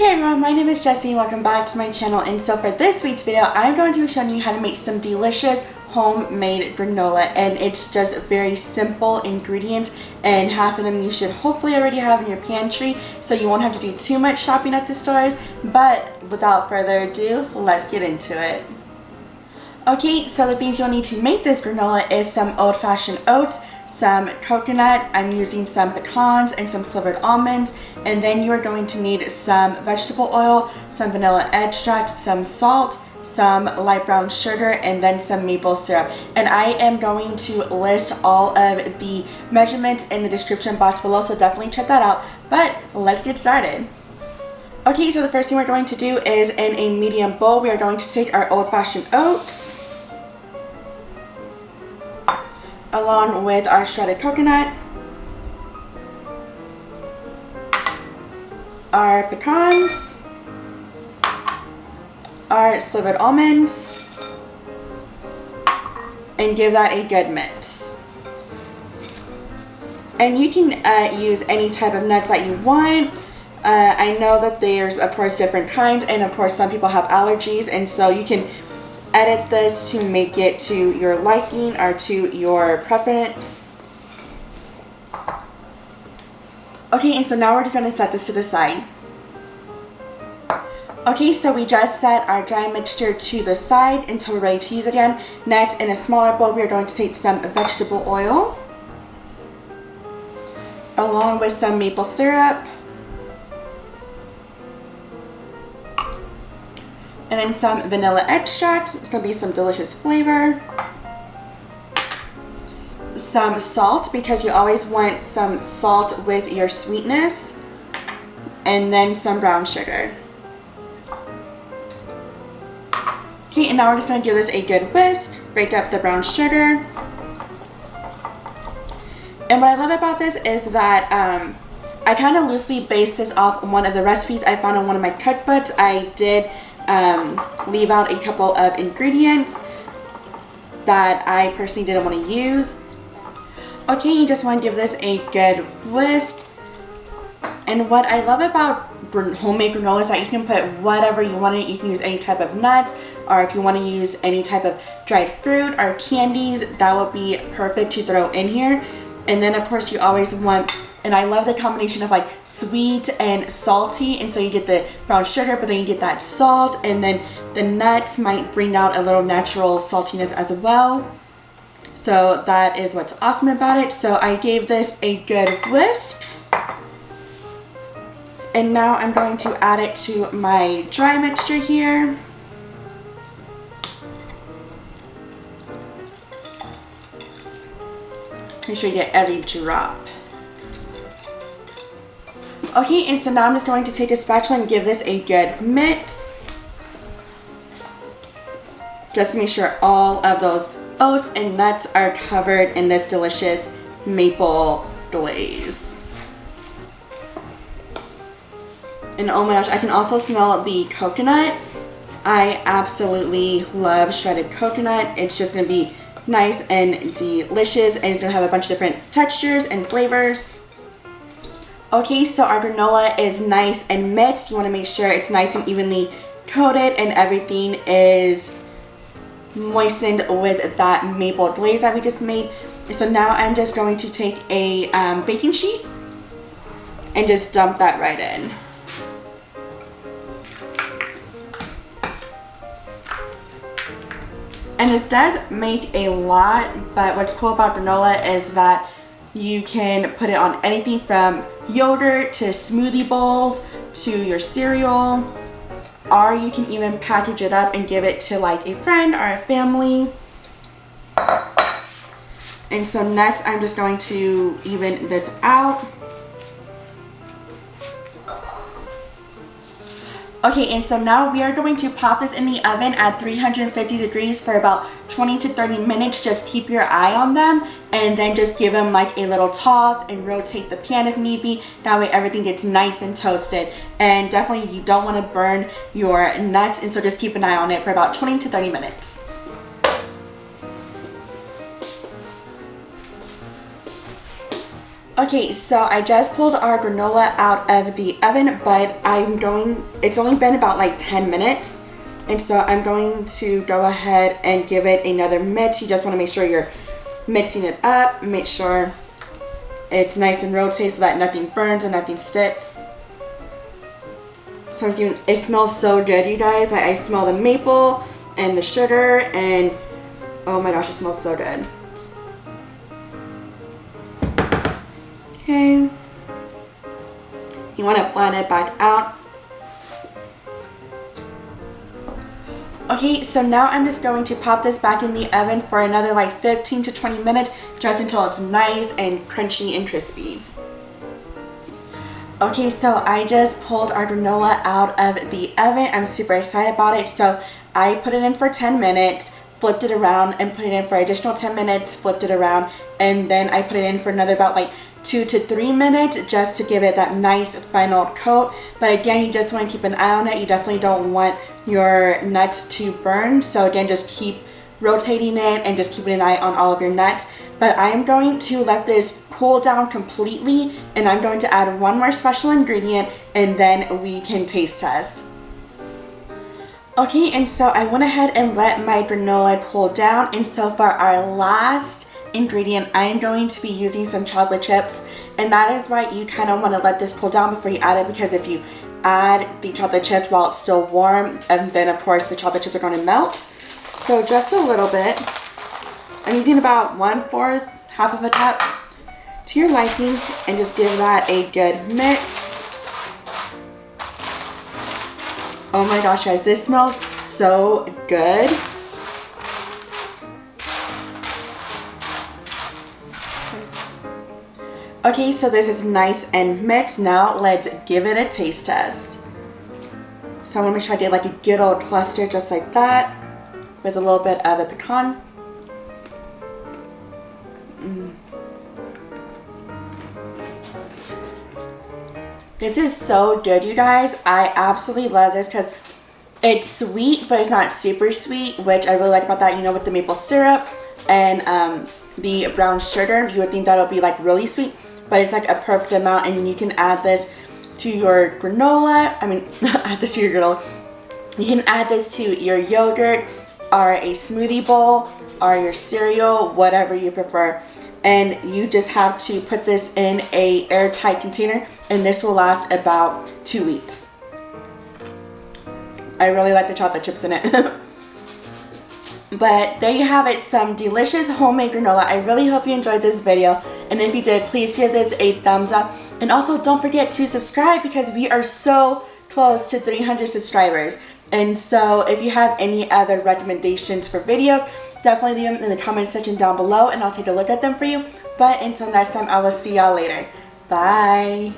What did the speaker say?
Hey everyone, my name is Jessie. Welcome back to my channel. And so for this week's video, I'm going to be showing you how to make some delicious homemade granola, and it's just very simple ingredients, and half of them you should hopefully already have in your pantry, so you won't have to do too much shopping at the stores. But without further ado, let's get into it. Okay, so the things you'll need to make this granola is some old-fashioned oats, some coconut, I'm using some pecans and some slivered almonds, and then you are going to need some vegetable oil, some vanilla extract, some salt, some light brown sugar, and then some maple syrup. And I am going to list all of the measurements in the description box below, so definitely check that out. But let's get started. Okay, so the first thing we're going to do is, in a medium bowl, we are going to take our old-fashioned oats along with our shredded coconut, our pecans, our slivered almonds, and give that a good mix. And you can use any type of nuts that you want. I know that there's of course different kinds, and of course some people have allergies, and so you can edit this to make it to your liking or to your preference. Okay, and so now we're just going to set this to the side. Okay, so we just set our dry mixture to the side until we're ready to use it again. Next, in a smaller bowl, we are going to take some vegetable oil along with some maple syrup, and then some vanilla extract. It's going to be some delicious flavor. Some salt, because you always want some salt with your sweetness. And then some brown sugar. Okay, and now we're just going to give this a good whisk. Break up the brown sugar. And what I love about this is that I kind of loosely based this off one of the recipes I found on one of my cookbooks. I did leave out a couple of ingredients that I personally didn't want to use. Okay, you just want to give this a good whisk. And what I love about homemade granola is that you can put whatever you want in it. You can use any type of nuts, or if you want to use any type of dried fruit or candies, that would be perfect to throw in here. And then of course you always want, and I love the combination of like sweet and salty, and so you get the brown sugar, but then you get that salt, and then the nuts might bring out a little natural saltiness as well. So that is what's awesome about it. So I gave this a good whisk, and now I'm going to add it to my dry mixture here. Make sure you get every drop. Okay, and so now I'm just going to take a spatula and give this a good mix. Just to make sure all of those oats and nuts are covered in this delicious maple glaze. And oh my gosh, I can also smell the coconut. I absolutely love shredded coconut. It's just going to be nice and delicious, and it's going to have a bunch of different textures and flavors. Okay, so our granola is nice and mixed. You want to make sure it's nice and evenly coated and everything is moistened with that maple glaze that we just made. And so now I'm just going to take a baking sheet and just dump that right in. And this does make a lot, but what's cool about granola is that you can put it on anything from yogurt to smoothie bowls to your cereal, or you can even package it up and give it to like a friend or a family. And so next I'm just going to even this out. Okay, and so now we are going to pop this in the oven at 350 degrees for about 20 to 30 minutes. Just keep your eye on them, and then just give them like a little toss and rotate the pan if need be. That way everything gets nice and toasted. And definitely you don't want to burn your nuts, and so just keep an eye on it for about 20 to 30 minutes. Okay, so I just pulled our granola out of the oven, but it's only been about like 10 minutes. And so I'm going to go ahead and give it another mix. You just want to make sure you're mixing it up. Make sure it's nice and rotated so that nothing burns and nothing sticks. So it smells so good, you guys. I smell the maple and the sugar, and oh my gosh, it smells so good. Okay. You want to flatten it back out. Okay, so now I'm just going to pop this back in the oven for another like 15 to 20 minutes, just until it's nice and crunchy and crispy. Okay, so I just pulled our granola out of the oven. I'm super excited about it. So I put it in for 10 minutes, flipped it around, and put it in for additional 10 minutes, flipped it around, and then I put it in for another about like 2 to 3 minutes just to give it that nice final coat. But again, you just want to keep an eye on it. You definitely don't want your nuts to burn. So again, just keep rotating it and just keeping an eye on all of your nuts. But I am going to let this cool down completely, and I'm going to add one more special ingredient, and then we can taste test. Okay, and so I went ahead and let my granola cool down, and so for our last ingredient, I am going to be using some chocolate chips, and that is why you kind of want to let this cool down before you add it, because if you add the chocolate chips while it's still warm, and then of course the chocolate chips are going to melt. So just a little bit. I'm using about 1/4, half of a cup to your liking, and just give that a good mix. Oh my gosh, guys, this smells so good. Okay, so this is nice and mixed. Now let's give it a taste test. So I want to make sure I get like a good old cluster just like that, with a little bit of a pecan. This is so good, you guys. I absolutely love this because it's sweet, but it's not super sweet, which I really like about that. You know, with the maple syrup and the brown sugar, you would think that it'll be like really sweet, but it's like a perfect amount, and you can add this to your granola. Add this to your granola. You can add this to your yogurt or a smoothie bowl or your cereal, whatever you prefer. And you just have to put this in a airtight container, and this will last about 2 weeks. I really like the chocolate chips in it. But there you have it, some delicious homemade granola. I really hope you enjoyed this video, and if you did, please give this a thumbs up. And also don't forget to subscribe, because we are so close to 300 subscribers. And so if you have any other recommendations for videos, definitely leave them in the comment section down below, and I'll take a look at them for you. But until next time, I will see y'all later. Bye.